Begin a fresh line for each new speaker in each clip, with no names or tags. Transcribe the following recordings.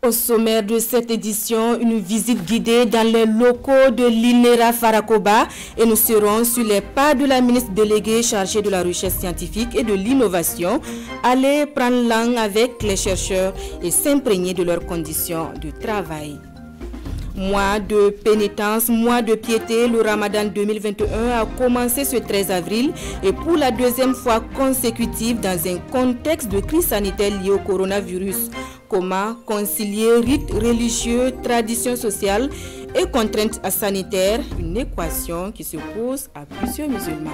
Au sommaire de cette édition, une visite guidée dans les locaux de l'INERA Farakoba et nous serons sur les pas de la ministre déléguée chargée de la recherche scientifique et de l'innovation, aller prendre langue avec les chercheurs et s'imprégner de leurs conditions de travail. Mois de pénitence, mois de piété, le Ramadan 2021 a commencé ce 13 avril et pour la deuxième fois consécutive dans un contexte de crise sanitaire liée au coronavirus. Comment concilier rites religieux, traditions sociales et contraintes sanitaires, une équation qui se pose à plusieurs musulmans.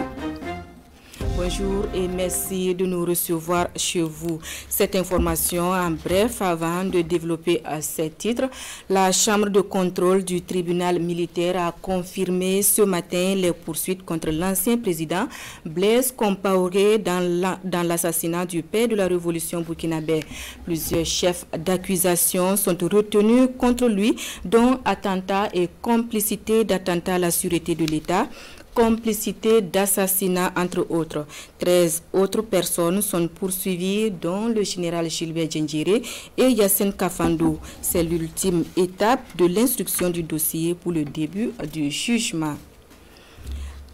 Bonjour et merci de nous recevoir chez vous. Cette information en bref avant de développer à ces titres. La Chambre de contrôle du tribunal militaire a confirmé ce matin les poursuites contre l'ancien président Blaise Compaoré dans l'assassinat du père de la révolution burkinabé. Plusieurs chefs d'accusation sont retenus contre lui, dont attentat et complicité d'attentat à la sûreté de l'État, complicité d'assassinat entre autres. 13 autres personnes sont poursuivies, dont le général Gilbert Djendjéré et Yassine Kafandou. C'est l'ultime étape de l'instruction du dossier pour le début du jugement.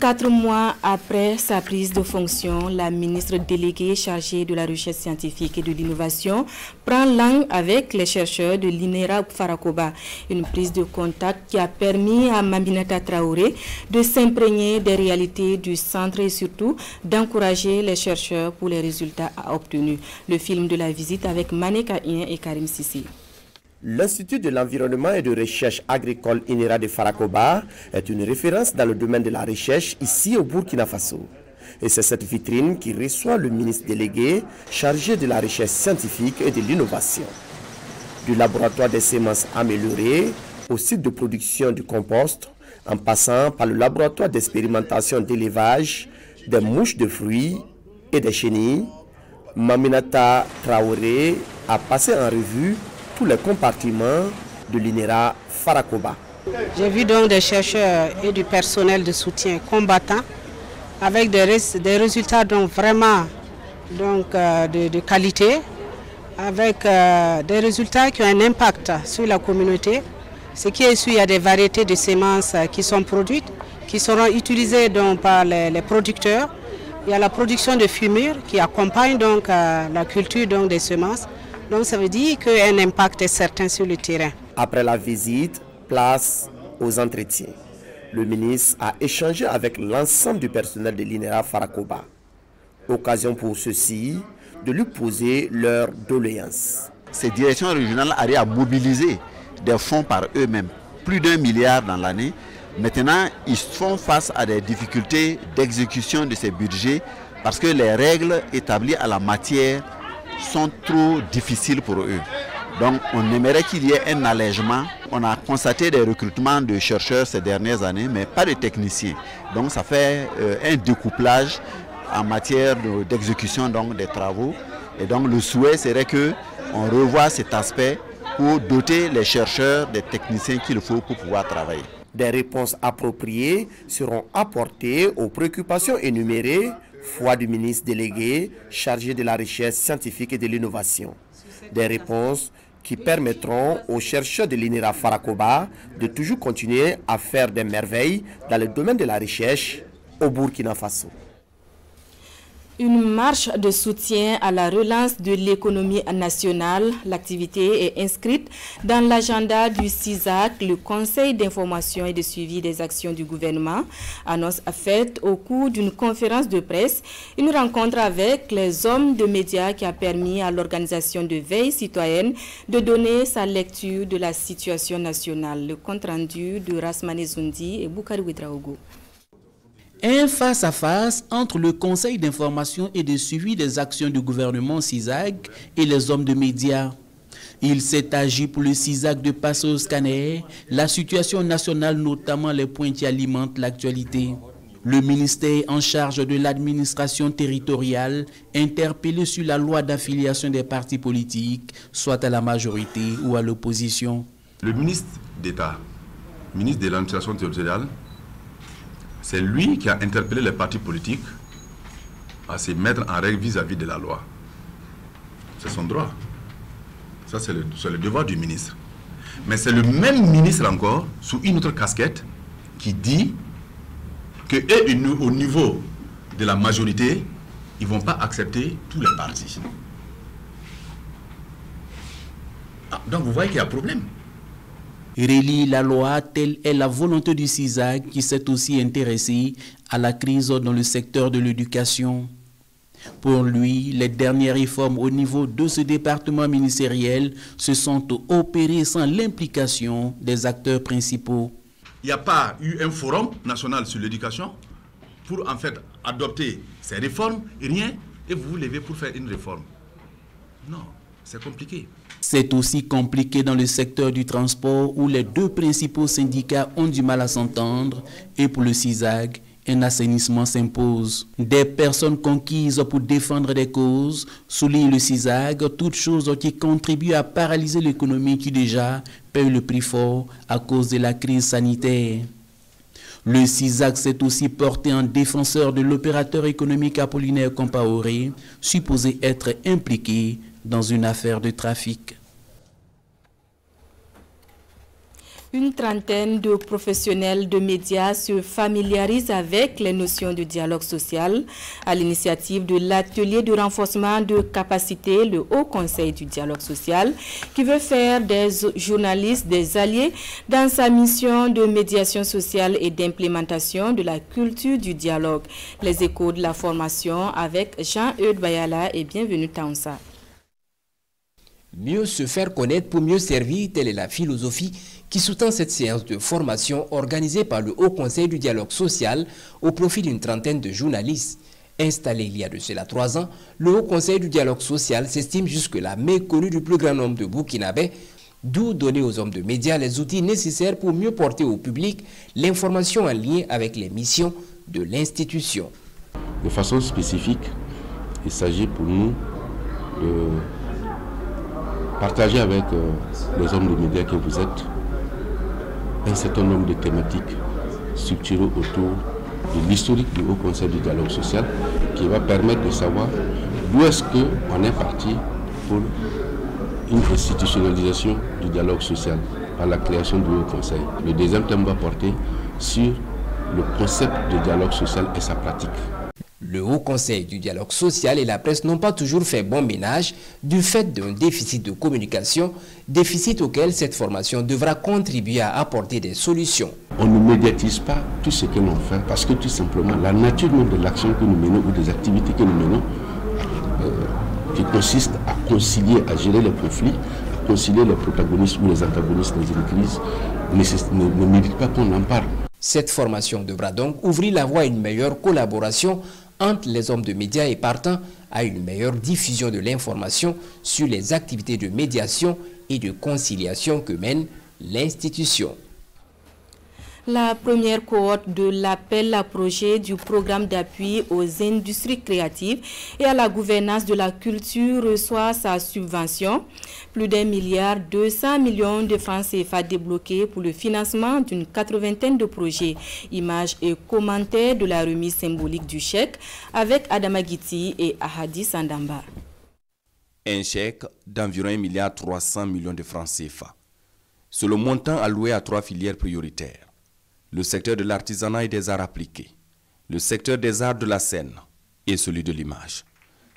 4 mois après sa prise de fonction, la ministre déléguée chargée de la recherche scientifique et de l'innovation prend langue avec les chercheurs de l'INERA Farakoba. Une prise de contact qui a permis à Maminata Traoré de s'imprégner des réalités du centre et surtout d'encourager les chercheurs pour les résultats obtenus. Le film de la visite avec Mané Kaïen et Karim Sissi.
L'Institut de l'environnement et de recherche agricole INERA de Farakoba est une référence dans le domaine de la recherche ici au Burkina Faso. Et c'est cette vitrine qui reçoit le ministre délégué chargé de la recherche scientifique et de l'innovation. Du laboratoire des semences améliorées au site de production du compost, en passant par le laboratoire d'expérimentation d'élevage des mouches de fruits et des chenilles, Maminata Traoré a passé en revue tous les compartiments de l'INERA Farakoba.
J'ai vu donc des chercheurs et du personnel de soutien combattants avec des résultats donc vraiment de qualité, avec des résultats qui ont un impact sur la communauté. Ce qui est sûr, il y a des variétés de semences qui sont produites, qui seront utilisées donc par les producteurs. Il y a la production de fumure qui accompagne donc la culture donc des semences. Donc ça veut dire qu'il y a un impact certain sur le terrain. Après la visite, place aux entretiens. Le ministre a échangé avec l'ensemble du personnel de l'INERA Farakoba. Occasion pour ceux-ci de lui poser leurs doléances.
Ces directions régionales arrivent à mobiliser des fonds par eux-mêmes, plus d'1 milliard dans l'année. Maintenant, ils font face à des difficultés d'exécution de ces budgets parce que les règles établies à la matière sont trop difficiles pour eux. Donc on aimerait qu'il y ait un allègement. On a constaté des recrutements de chercheurs ces dernières années, mais pas de techniciens. Donc ça fait un découplage en matière d'exécution des travaux. Et donc le souhait serait qu'on revoie cet aspect pour doter les chercheurs des techniciens qu'il faut pour pouvoir travailler.
Des réponses appropriées seront apportées aux préoccupations énumérées, foi du ministre délégué chargé de la recherche scientifique et de l'innovation. Des réponses qui permettront aux chercheurs de l'INERA Farakoba de toujours continuer à faire des merveilles dans le domaine de la recherche au Burkina Faso.
Une marche de soutien à la relance de l'économie nationale. L'activité est inscrite dans l'agenda du CISAC, le Conseil d'information et de suivi des actions du gouvernement. Annonce faite au cours d'une conférence de presse, une rencontre avec les hommes de médias qui a permis à l'organisation de veille citoyenne de donner sa lecture de la situation nationale. Le compte rendu de Rasmane Zoundi et Boukari Ouedraogo.
Un face-à-face entre le Conseil d'information et de suivi des actions du gouvernement CISAC et les hommes de médias. Il s'est agi pour le CISAC de passer au scanner la situation nationale, notamment les points qui alimentent l'actualité. Le ministère en charge de l'administration territoriale, interpellé sur la loi d'affiliation des partis politiques, soit à la majorité ou à l'opposition.
Le ministre d'État, ministre de l'administration territoriale, c'est lui qui a interpellé les partis politiques à se mettre en règle vis-à-vis de la loi. C'est son droit. Ça, c'est le devoir du ministre. Mais c'est le même ministre encore, sous une autre casquette, qui dit que au niveau de la majorité, ils ne vont pas accepter tous les partis. Donc vous voyez qu'il y a un problème.
Relie la loi, telle est la volonté du CISAG qui s'est aussi intéressé à la crise dans le secteur de l'éducation. Pour lui, les dernières réformes au niveau de ce département ministériel se sont opérées sans l'implication des acteurs principaux.
Il n'y a pas eu un forum national sur l'éducation pour en fait adopter ces réformes, rien, et vous vous levez pour faire une réforme. Non, c'est compliqué.
C'est aussi compliqué dans le secteur du transport où les deux principaux syndicats ont du mal à s'entendre et pour le CISAG, un assainissement s'impose. Des personnes conquises pour défendre des causes, souligne le CISAG, toutes choses qui contribuent à paralyser l'économie qui déjà paye le prix fort à cause de la crise sanitaire. Le CISAG s'est aussi porté en défenseur de l'opérateur économique Apollinaire Compaoré, supposé être impliqué dans une affaire de trafic.
Une trentaine de professionnels de médias se familiarisent avec les notions de dialogue social à l'initiative de l'atelier de renforcement de capacité, le Haut Conseil du dialogue social, qui veut faire des journalistes des alliés dans sa mission de médiation sociale et d'implémentation de la culture du dialogue. Les échos de la formation avec Jean-Eudes Bayala et bienvenue Taonsa.
Mieux se faire connaître pour mieux servir, telle est la philosophie qui sous-tend cette séance de formation organisée par le Haut Conseil du dialogue social au profit d'une trentaine de journalistes. Installé il y a de cela 3 ans, le Haut Conseil du dialogue social s'estime jusque-là méconnu du plus grand nombre de Burkinabés, d'où donner aux hommes de médias les outils nécessaires pour mieux porter au public l'information en lien avec les missions de l'institution.
De façon spécifique, il s'agit pour nous de partager avec les hommes de médias que vous êtes un certain nombre de thématiques structurées autour de l'historique du Haut Conseil du dialogue social qui va permettre de savoir d'où est-ce qu'on est parti pour une institutionnalisation du dialogue social par la création du Haut Conseil. Le deuxième thème va porter sur le concept de dialogue social et sa pratique.
Le Haut Conseil du dialogue social et la presse n'ont pas toujours fait bon ménage du fait d'un déficit de communication, déficit auquel cette formation devra contribuer à apporter des solutions.
On ne médiatise pas tout ce que l'on fait parce que tout simplement la nature même de l'action que nous menons ou des activités que nous menons qui consiste à concilier, à gérer les conflits, à concilier les protagonistes ou les antagonistes dans une crise ne mérite pas qu'on en parle.
Cette formation devra donc ouvrir la voie à une meilleure collaboration entre les hommes de médias et partant à une meilleure diffusion de l'information sur les activités de médiation et de conciliation que mène l'institution.
La première cohorte de l'appel à projet du programme d'appui aux industries créatives et à la gouvernance de la culture reçoit sa subvention. Plus d'1,2 milliard de francs CFA débloqués pour le financement d'une 80aine de projets. Images et commentaires de la remise symbolique du chèque avec Adama Guiti et Ahadi Sandamba.
Un chèque d'environ 1,3 milliard de francs CFA. C'est le montant alloué à 3 filières prioritaires. Le secteur de l'artisanat et des arts appliqués, le secteur des arts de la scène et celui de l'image.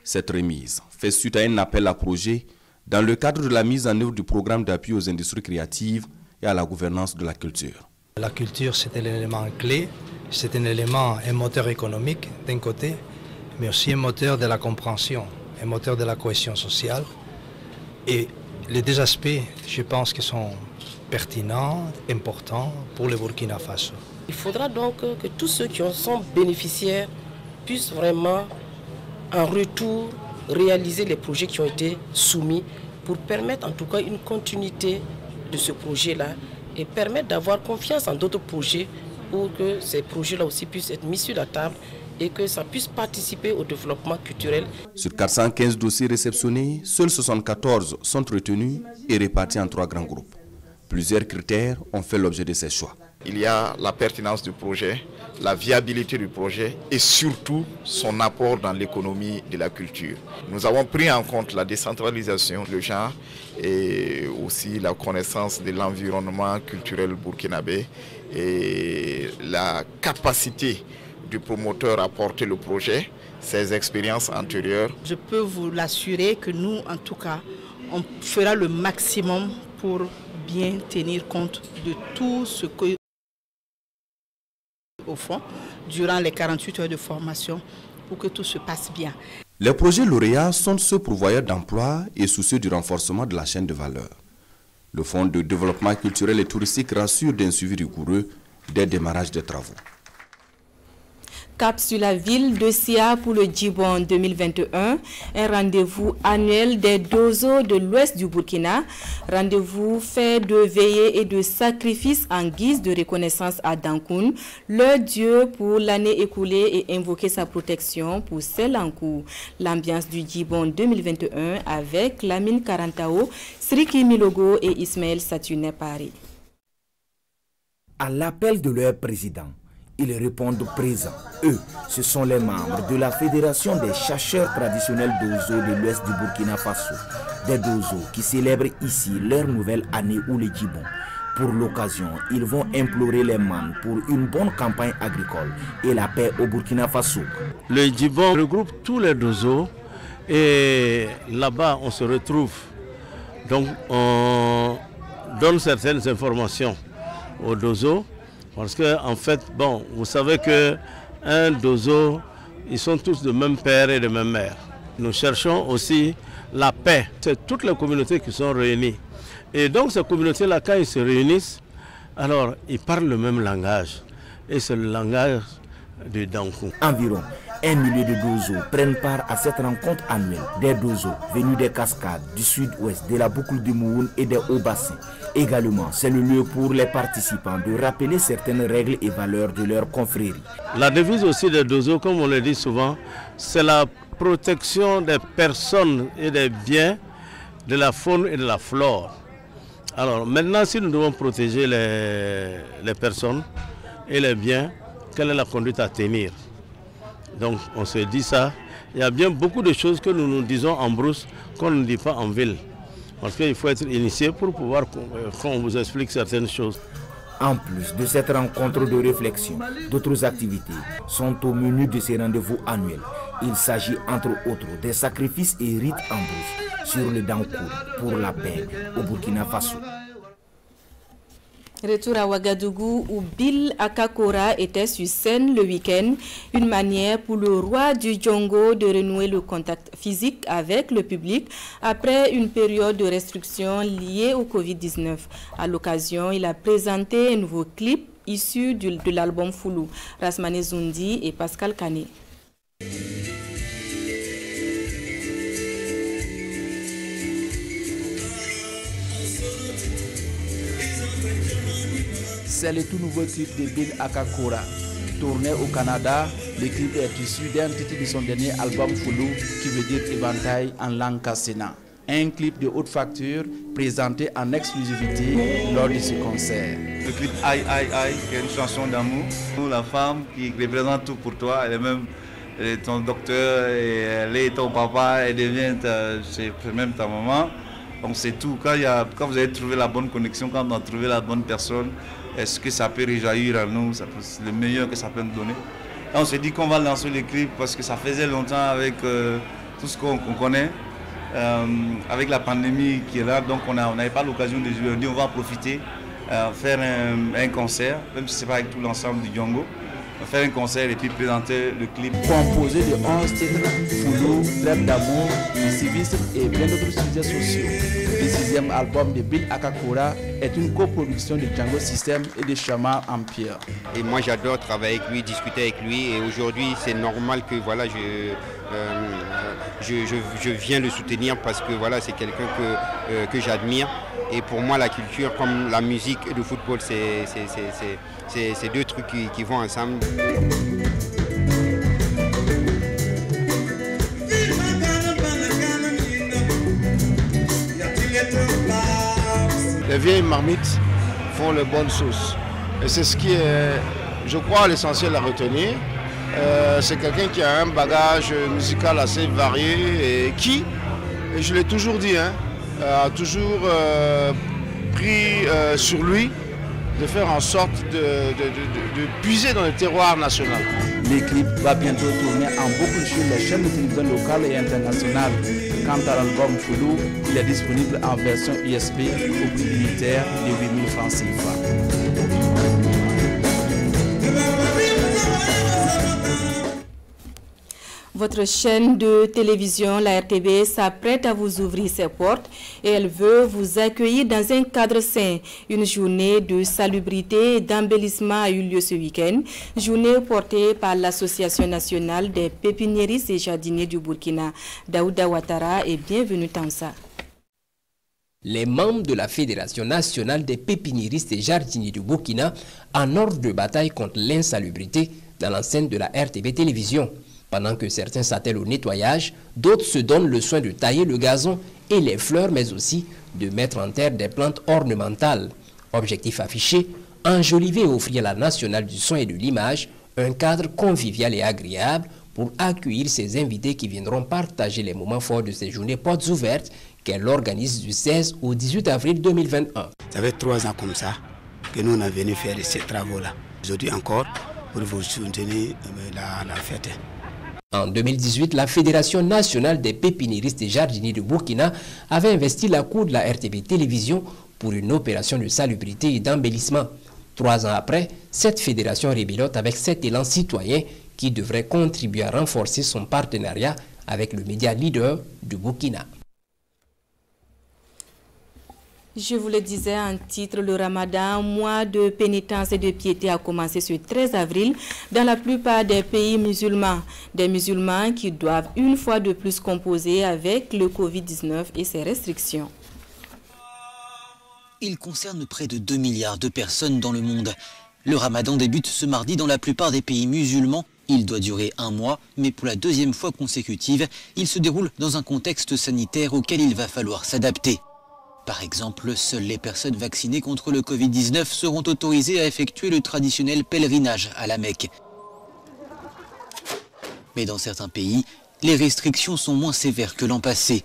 Cette remise fait suite à un appel à projet dans le cadre de la mise en œuvre du programme d'appui aux industries créatives et à la gouvernance de la culture.
La culture, c'est un élément clé, c'est un élément, un moteur économique d'un côté, mais aussi un moteur de la compréhension, un moteur de la cohésion sociale. Et les deux aspects, je pense, qui sont pertinent, important pour le Burkina Faso.
Il faudra donc que tous ceux qui en sont bénéficiaires puissent vraiment, en retour, réaliser les projets qui ont été soumis pour permettre en tout cas une continuité de ce projet-là et permettre d'avoir confiance en d'autres projets pour que ces projets-là aussi puissent être mis sur la table et que ça puisse participer au développement culturel.
Sur 415 dossiers réceptionnés, seuls 74 sont retenus et répartis en 3 grands groupes. Plusieurs critères ont fait l'objet de ces choix.
il y a la pertinence du projet, la viabilité du projet et surtout son apport dans l'économie de la culture. Nous avons pris en compte la décentralisation, le genre et aussi la connaissance de l'environnement culturel burkinabé et la capacité du promoteur à porter le projet, ses expériences antérieures.
Je peux vous l'assurer que nous, en tout cas, on fera le maximum pour bien tenir compte de tout ce que, au fond, durant les 48 heures de formation, pour que tout se passe bien.
Les projets lauréats sont ceux pourvoyeurs d'emplois et soucieux du renforcement de la chaîne de valeur. Le Fonds de développement culturel et touristique rassure d'un suivi rigoureux dès le démarrage des travaux.
Cap sur la ville de Sia pour le Djibon 2021, un rendez-vous annuel des Dozo de l'ouest du Burkina. Rendez-vous fait de veillées et de sacrifices en guise de reconnaissance à Dankoun, leur dieu pour l'année écoulée et invoquer sa protection pour celle en cours. L'ambiance du Djibon 2021 avec Lamine Karantao, Sriki Milogo et Ismaël Satuné Paris.
À l'appel de leur président, ils répondent présents. Eux, ce sont les membres de la Fédération des chercheurs traditionnels d'Ozo de l'ouest du Burkina Faso. Des Dozo qui célèbrent ici leur nouvelle année ou le Djibon. Pour l'occasion, ils vont implorer les membres pour une bonne campagne agricole et la paix au Burkina Faso.
Le Djibon regroupe tous les Dozo et là-bas on se retrouve. Donc on donne certaines informations aux Dozo. Parce que en fait, bon, vous savez qu'un Dozo, ils sont tous de même père et de même mère. Nous cherchons aussi la paix. C'est toutes les communautés qui sont réunies. Et donc ces communautés-là, quand ils se réunissent, alors ils parlent le même langage. Et c'est le langage de Dankoun.
Environ 1 million de Dozo prennent part à cette rencontre annuelle. Des Dozo venus des cascades, du sud-ouest, de la boucle du Mouhoun et des hauts bassins. Également, c'est le lieu pour les participants de rappeler certaines règles et valeurs de leur confrérie.
La devise aussi des Dozo, comme on le dit souvent, c'est la protection des personnes et des biens, de la faune et de la flore. Alors maintenant, si nous devons protéger les personnes et les biens, quelle est la conduite à tenir? Donc on se dit ça. Il y a bien beaucoup de choses que nous nous disons en brousse qu'on ne dit pas en ville. Parce qu'il faut être initié pour pouvoir qu'on vous explique certaines choses.
En plus de cette rencontre de réflexion, d'autres activités sont au menu de ces rendez-vous annuels. Il s'agit entre autres des sacrifices et rites en brousse sur le Dankoun pour la paix au Burkina Faso.
Retour à Ouagadougou où Bill Akakora était sur scène le week-end, une manière pour le roi du Djongo de renouer le contact physique avec le public après une période de restriction liée au Covid-19. À l'occasion, il a présenté un nouveau clip issu de l'album Foulou. Rasmane Zoundi et Pascal Kane.
C'est le tout nouveau clip de Bill Akakora. Tourné au Canada, le clip est issu d'un titre de son dernier album Foulou, qui veut dire éventail en langue kassena. Un clip de haute facture présenté en exclusivité lors de ce concert.
Le clip Aïe Aïe Aïe, qui est une chanson d'amour. La femme qui représente tout pour toi, elle est ton docteur, et elle est ton papa, elle devient même ta maman. Donc c'est tout. Quand vous avez trouvé la bonne connexion, quand on a trouvé la bonne personne, est-ce que ça peut réjaillir à nous? C'est le meilleur que ça peut nous donner. Et on s'est dit qu'on va lancer le clip parce que ça faisait longtemps avec tout ce qu'on connaît. Avec la pandémie qui est là, donc on n'avait pas l'occasion de jouer. On dit on va en profiter, faire un concert, même si ce n'est pas avec tout l'ensemble du Djongo. Faire un concert et puis présenter le clip.
Composé de 11 titres, Foulou, Rêve d'amour, civisme et bien d'autres sujets sociaux. Le 6e album de Bill Akakora est une coproduction de Django System et de Chama Empire.
Et moi j'adore travailler avec lui, discuter avec lui, et aujourd'hui c'est normal que voilà, je viens le soutenir parce que voilà, c'est quelqu'un que j'admire. Et pour moi la culture comme la musique et le football c'est deux trucs qui vont ensemble.
Les vieilles marmites font les bonnes sauces. Et c'est ce qui est, je crois, l'essentiel à retenir. C'est quelqu'un qui a un bagage musical assez varié et qui, et je l'ai toujours dit, a toujours pris sur lui de faire en sorte de puiser dans le terroir national.
Le clip va bientôt tourner en boucle sur les chaînes de télévision locales et internationales. Quant à l'album Foulou, il est disponible en version USB au prix unitaire de 8 000 francs CFA.
Votre chaîne de télévision, la RTB, s'apprête à vous ouvrir ses portes et elle veut vous accueillir dans un cadre sain. Une journée de salubrité et d'embellissement a eu lieu ce week-end. Journée portée par l'Association nationale des pépiniéristes et jardiniers du Burkina. Daouda Ouattara et bienvenue Tansa.
Les membres de la Fédération nationale des pépiniéristes et jardiniers du Burkina en ordre de bataille contre l'insalubrité dans l'enceinte de la RTB Télévision. Pendant que certains s'attellent au nettoyage, d'autres se donnent le soin de tailler le gazon et les fleurs, mais aussi de mettre en terre des plantes ornementales. Objectif affiché, enjoliver et offrir à la nationale du son et de l'image un cadre convivial et agréable pour accueillir ces invités qui viendront partager les moments forts de ces journées portes ouvertes qu'elle organise du 16 au 18 avril 2021.
Ça fait 3 ans comme ça que nous on est venu faire ces travaux-là. Aujourd'hui encore, pour vous soutenir la fête.
En 2018, la Fédération nationale des pépiniéristes et jardiniers de Burkina avait investi la cour de la RTB Télévision pour une opération de salubrité et d'embellissement. 3 ans après, cette fédération rébilote avec cet élan citoyen qui devrait contribuer à renforcer son partenariat avec le média leader du Burkina.
Je vous le disais en titre, le Ramadan, mois de pénitence et de piété, a commencé ce 13 avril dans la plupart des pays musulmans. Des musulmans qui doivent une fois de plus composer avec le Covid-19 et ses restrictions.
Il concerne près de 2 milliards de personnes dans le monde. Le Ramadan débute ce mardi dans la plupart des pays musulmans. Il doit durer 1 mois, mais pour la 2e fois consécutive, il se déroule dans un contexte sanitaire auquel il va falloir s'adapter. Par exemple, seules les personnes vaccinées contre le Covid-19 seront autorisées à effectuer le traditionnel pèlerinage à la Mecque. Mais dans certains pays, les restrictions sont moins sévères que l'an passé.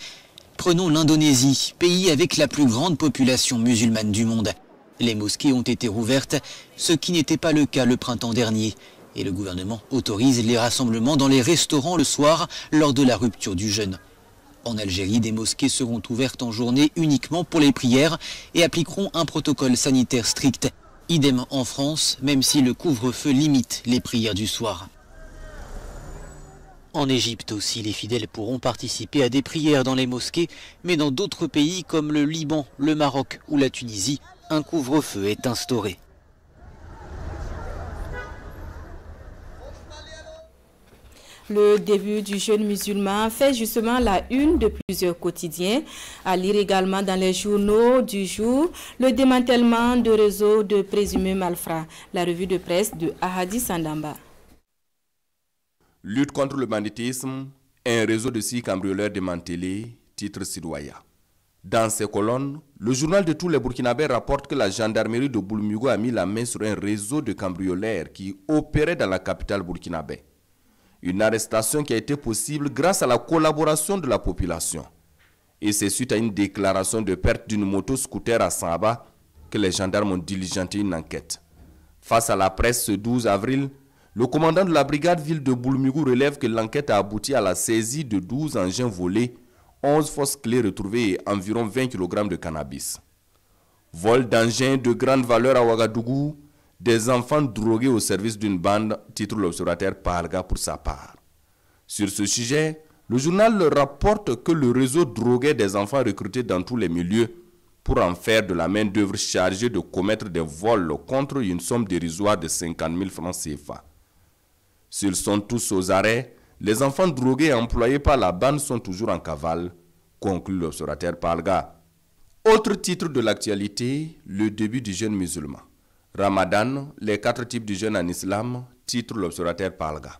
Prenons l'Indonésie, pays avec la plus grande population musulmane du monde. Les mosquées ont été rouvertes, ce qui n'était pas le cas le printemps dernier. Et le gouvernement autorise les rassemblements dans les restaurants le soir lors de la rupture du jeûne. En Algérie, des mosquées seront ouvertes en journée uniquement pour les prières et appliqueront un protocole sanitaire strict. Idem en France, même si le couvre-feu limite les prières du soir. En Égypte aussi, les fidèles pourront participer à des prières dans les mosquées, mais dans d'autres pays comme le Liban, le Maroc ou la Tunisie, un couvre-feu est instauré.
Le début du jeûne musulman fait justement la une de plusieurs quotidiens. À lire également dans les journaux du jour, le démantèlement de réseaux de présumés malfrats. La revue de presse de Ahadi Sandamba.
Lutte contre le banditisme, un réseau de 6 cambrioleurs démantelés, titre Sidoya. Dans ces colonnes, le journal de tous les Burkinabés rapporte que la gendarmerie de Boulmigo a mis la main sur un réseau de cambrioleurs qui opérait dans la capitale burkinabé. Une arrestation qui a été possible grâce à la collaboration de la population. Et c'est suite à une déclaration de perte d'une moto-scooter à Samba que les gendarmes ont diligenté une enquête. Face à la presse ce 12 avril, le commandant de la brigade ville de Boulmigo relève que l'enquête a abouti à la saisie de 12 engins volés, 11 fausses clés retrouvées et environ 20 kg de cannabis. Vol d'engins de grande valeur à Ouagadougou, des enfants drogués au service d'une bande, titre l'observateur Palga pour sa part. Sur ce sujet, le journal rapporte que le réseau droguait des enfants recrutés dans tous les milieux pour en faire de la main-d'œuvre chargée de commettre des vols contre une somme dérisoire de 50 000 francs CFA. S'ils sont tous aux arrêts, les enfants drogués employés par la bande sont toujours en cavale, conclut l'observateur Palga. Autre titre de l'actualité, le début du jeûne musulman. Ramadan, les 4 types de jeûne en islam, titre l'observateur Palga.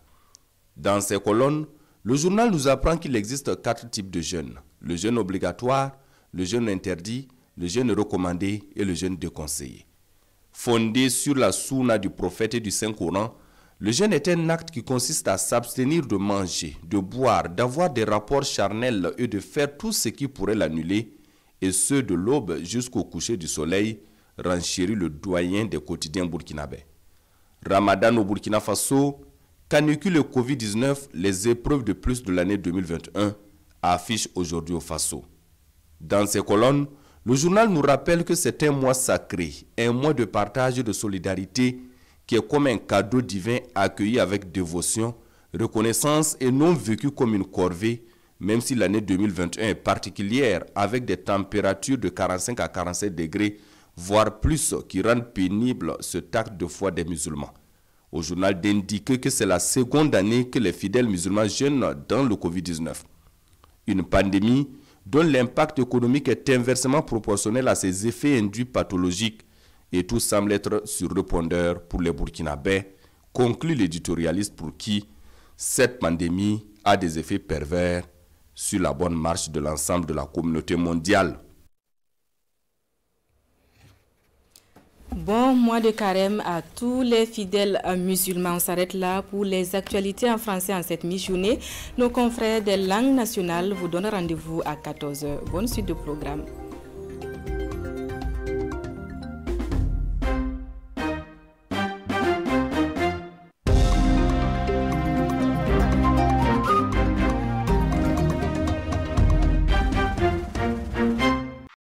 Dans ces colonnes, le journal nous apprend qu'il existe 4 types de jeûne. Le jeûne obligatoire, le jeûne interdit, le jeûne recommandé et le jeûne déconseillé. fondé sur la sunna du prophète et du Saint-Coran, le jeûne est un acte qui consiste à s'abstenir de manger, de boire, d'avoir des rapports charnels et de faire tout ce qui pourrait l'annuler, et ce de l'aube jusqu'au coucher du soleil, renchérit le doyen des quotidiens burkinabés. Ramadan au Burkina Faso, canicule et Covid-19, les épreuves de plus de l'année 2021, affichent aujourd'hui au Faso. Dans ces colonnes, le journal nous rappelle que c'est un mois sacré, un mois de partage et de solidarité qui est comme un cadeau divin accueilli avec dévotion, reconnaissance et non vécu comme une corvée, même si l'année 2021 est particulière avec des températures de 45 à 47 degrés, voire plus, qui rendent pénible cet acte de foi des musulmans. Au journal d'indiquer que c'est la seconde année que les fidèles musulmans jeûnent dans le Covid-19. Une pandémie dont l'impact économique est inversement proportionnel à ses effets induits pathologiques, et tout semble être sur répondeur pour les Burkinabés, conclut l'éditorialiste pour qui cette pandémie a des effets pervers sur la bonne marche de l'ensemble de la communauté mondiale.
Bon mois de carême à tous les fidèles musulmans. On s'arrête là pour les actualités en français en cette mi-journée. Nos confrères des langues nationales vous donnent rendez-vous à 14h. Bonne suite de programme.